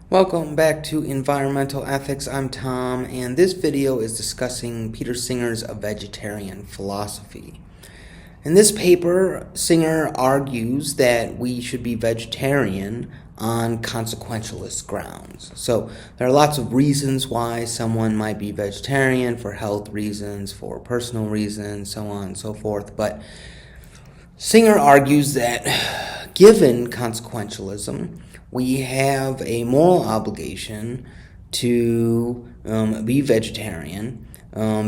Welcome back to Environmental Ethics. I'm Tom, and this video is discussing Peter Singer's A Vegetarian Philosophy. In this paper, Singer argues that we should be vegetarian on consequentialist grounds. So there are lots of reasons why someone might be vegetarian, for health reasons, for personal reasons, so on and so forth. But Singer argues that given consequentialism, we have a moral obligation to be vegetarian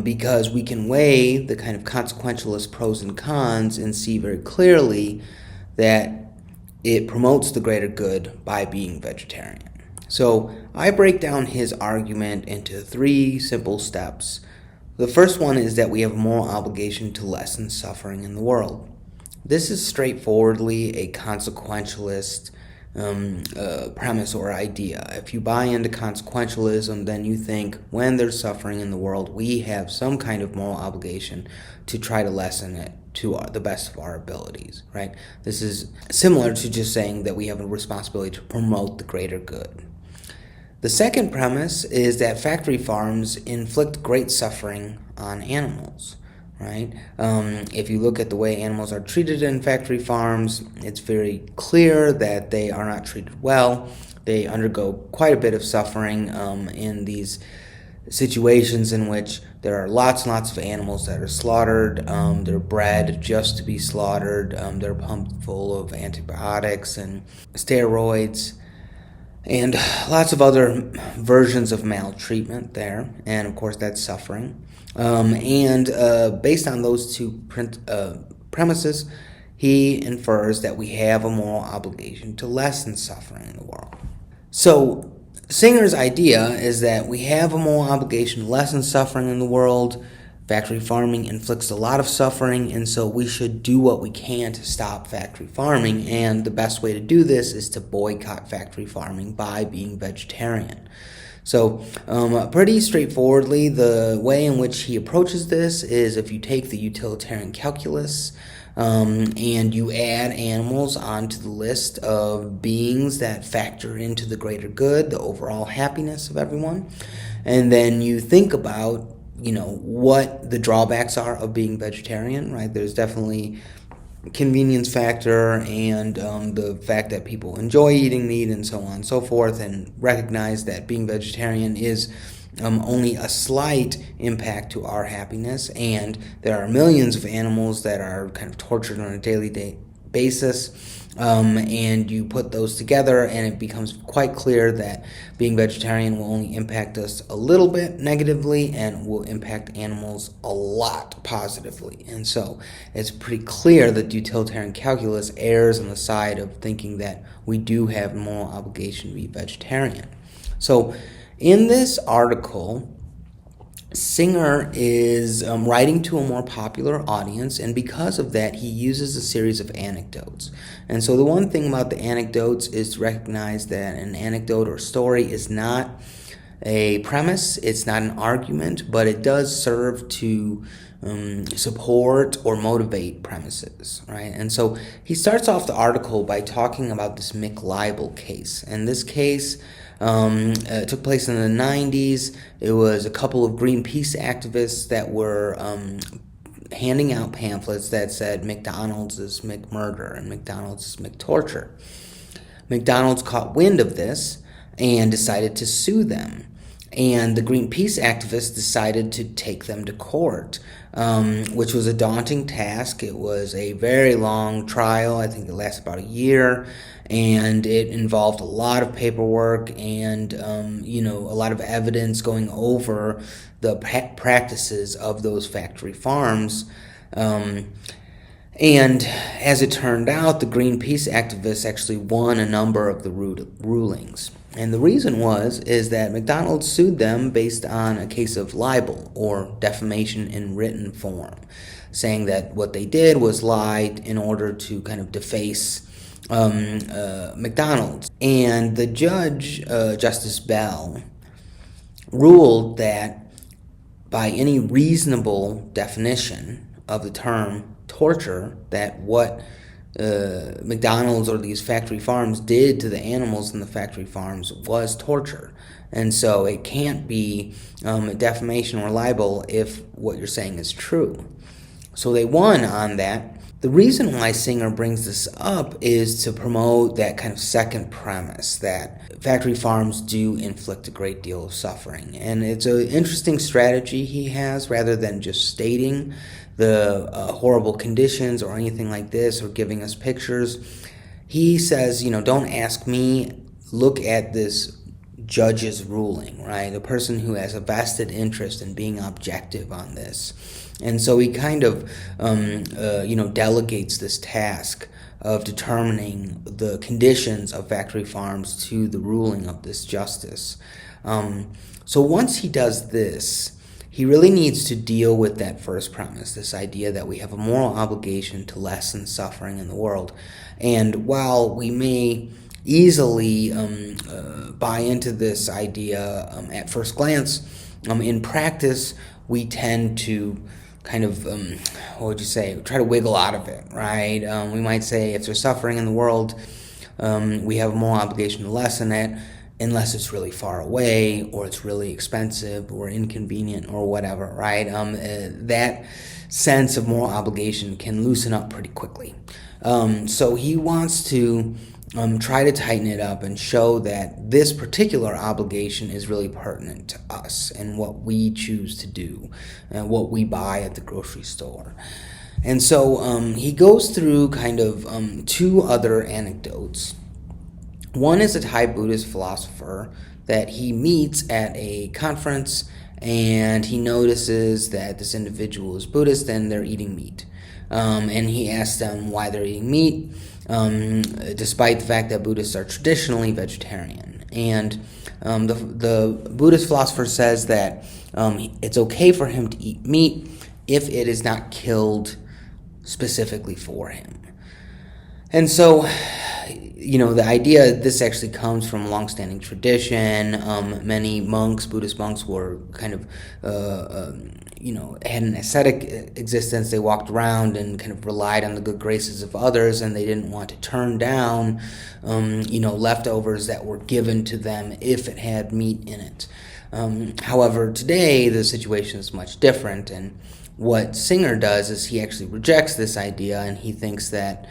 because we can weigh the kind of consequentialist pros and cons and see very clearly that it promotes the greater good by being vegetarian. So I break down his argument into three simple steps. The first one is that we have a moral obligation to lessen suffering in the world. This is straightforwardly a consequentialist premise or idea. If you buy into consequentialism, then you think when there's suffering in the world, we have some kind of moral obligation to try to lessen it to the best of our abilities, right? This is similar to just saying that we have a responsibility to promote the greater good. The second premise is that factory farms inflict great suffering on animals. Right? If you look at the way animals are treated in factory farms, it's very clear that they are not treated well. They undergo quite a bit of suffering in these situations in which there are lots and lots of animals that are slaughtered. They're bred just to be slaughtered. They're pumped full of antibiotics and steroids and lots of other versions of maltreatment there, and of course that's suffering. Based on those two premises, he infers that we have a moral obligation to lessen suffering in the world. So Singer's idea is that we have a moral obligation to lessen suffering in the world. Factory farming inflicts a lot of suffering, and so we should do what we can to stop factory farming, and the best way to do this is to boycott factory farming by being vegetarian. So pretty straightforwardly, the way in which he approaches this is if you take the utilitarian calculus and you add animals onto the list of beings that factor into the greater good, the overall happiness of everyone, and then you think about what the drawbacks are of being vegetarian, right? There's definitely convenience factor and the fact that people enjoy eating meat and so on and so forth, and recognize that being vegetarian is only a slight impact to our happiness, and there are millions of animals that are kind of tortured on a daily basis. And you put those together and it becomes quite clear that being vegetarian will only impact us a little bit negatively and will impact animals a lot positively. And so it's pretty clear that utilitarian calculus errs on the side of thinking that we do have a moral obligation to be vegetarian. So in this article, Singer is writing to a more popular audience, and because of that, he uses a series of anecdotes. And so the one thing about the anecdotes is to recognize that an anecdote or story is not a premise, it's not an argument, but it does serve to support or motivate premises, right? And so he starts off the article by talking about this McLibel case. And this case took place in the 90s. It was a couple of Greenpeace activists that were handing out pamphlets that said McDonald's is McMurder and McDonald's is McTorture. McDonald's caught wind of this and decided to sue them. And the Greenpeace activists decided to take them to court, which was a daunting task. It was a very long trial. I think it lasted about a year, and it involved a lot of paperwork and a lot of evidence going over the practices of those factory farms. And as it turned out, the Greenpeace activists actually won a number of the rulings. And the reason is that McDonald's sued them based on a case of libel, or defamation in written form, saying that what they did was lie in order to kind of deface McDonald's. And the judge, Justice Bell, ruled that by any reasonable definition of the term torture, that what McDonald's or these factory farms did to the animals in the factory farms was torture. And so it can't be defamation or libel if what you're saying is true. So they won on that. The reason why Singer brings this up is to promote that kind of second premise that factory farms do inflict a great deal of suffering. And it's an interesting strategy he has, rather than just stating the horrible conditions or anything like this or giving us pictures. He says, don't ask me, look at this judge's ruling, right? A person who has a vested interest in being objective on this. And so he kind of, delegates this task of determining the conditions of factory farms to the ruling of this justice. So once he does this, he really needs to deal with that first premise, this idea that we have a moral obligation to lessen suffering in the world. And while we may easily buy into this idea at first glance, in practice, we tend to kind of, try to wiggle out of it, right? We might say if there's suffering in the world, we have a moral obligation to lessen it, unless it's really far away or it's really expensive or inconvenient or whatever, right? That sense of moral obligation can loosen up pretty quickly. So he wants to try to tighten it up and show that this particular obligation is really pertinent to us and what we choose to do and what we buy at the grocery store. And so he goes through kind of two other anecdotes. One is a Thai Buddhist philosopher that he meets at a conference, and he notices that this individual is Buddhist and they're eating meat. And he asks them why they're eating meat, despite the fact that Buddhists are traditionally vegetarian. And the Buddhist philosopher says that it's okay for him to eat meat if it is not killed specifically for him. And so, the idea, this actually comes from a long-standing tradition. Many monks, Buddhist monks, were kind of, had an ascetic existence. They walked around and kind of relied on the good graces of others, and they didn't want to turn down, leftovers that were given to them if it had meat in it. However, today the situation is much different, and what Singer does is he actually rejects this idea, and he thinks that,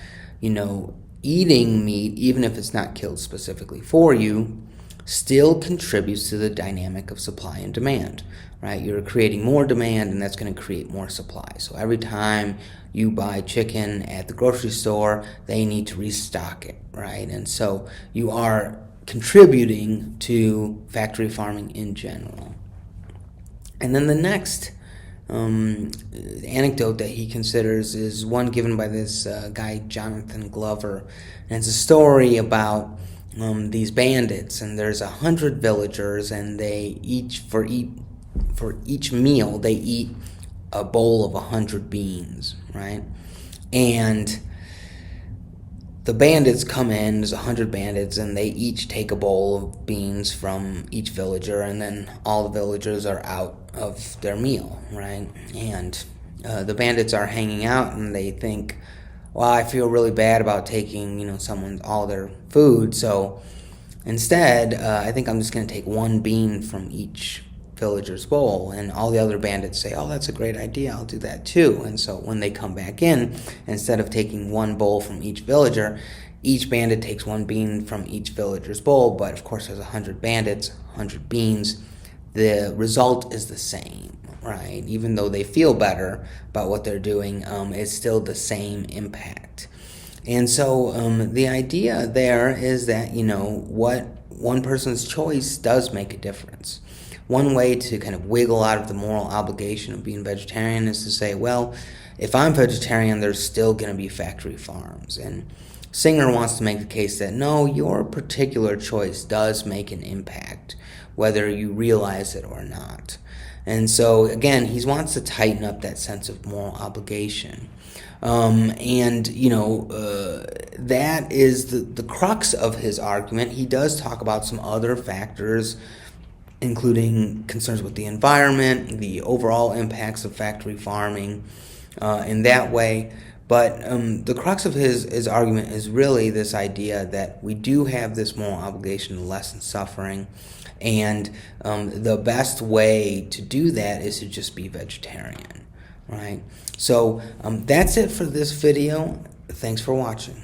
eating meat, even if it's not killed specifically for you, still contributes to the dynamic of supply and demand, right? You're creating more demand, and that's going to create more supply. So every time you buy chicken at the grocery store, they need to restock it, right? And so you are contributing to factory farming in general. And then the next anecdote that he considers is one given by this guy Jonathan Glover, and it's a story about these bandits, and there's 100 villagers, and they each for each meal they eat a bowl of 100 beans, right? And the bandits come in, there's 100 bandits, and they each take a bowl of beans from each villager, and then all the villagers are out of their meal, right? And the bandits are hanging out, and they think, well, I feel really bad about taking, all their food, so instead, I think I'm just going to take one bean from each villager's bowl. And all the other bandits say, oh, that's a great idea, I'll do that too. And so when they come back in, instead of taking one bowl from each villager, each bandit takes one bean from each villager's bowl. But of course, there's 100 bandits, 100 beans. The result is the same, right? Even though they feel better about what they're doing, it's still the same impact. And so the idea there is that, what one person's choice does make a difference. One way to kind of wiggle out of the moral obligation of being vegetarian is to say, well, if I'm vegetarian, there's still going to be factory farms. And Singer wants to make the case that, no, your particular choice does make an impact, whether you realize it or not. And so, again, he wants to tighten up that sense of moral obligation. That is the crux of his argument. He does talk about some other factors, including concerns with the environment, the overall impacts of factory farming in that way. But the crux of his argument is really this idea that we do have this moral obligation to lessen suffering, and the best way to do that is to just be vegetarian, right? So that's it for this video. Thanks for watching.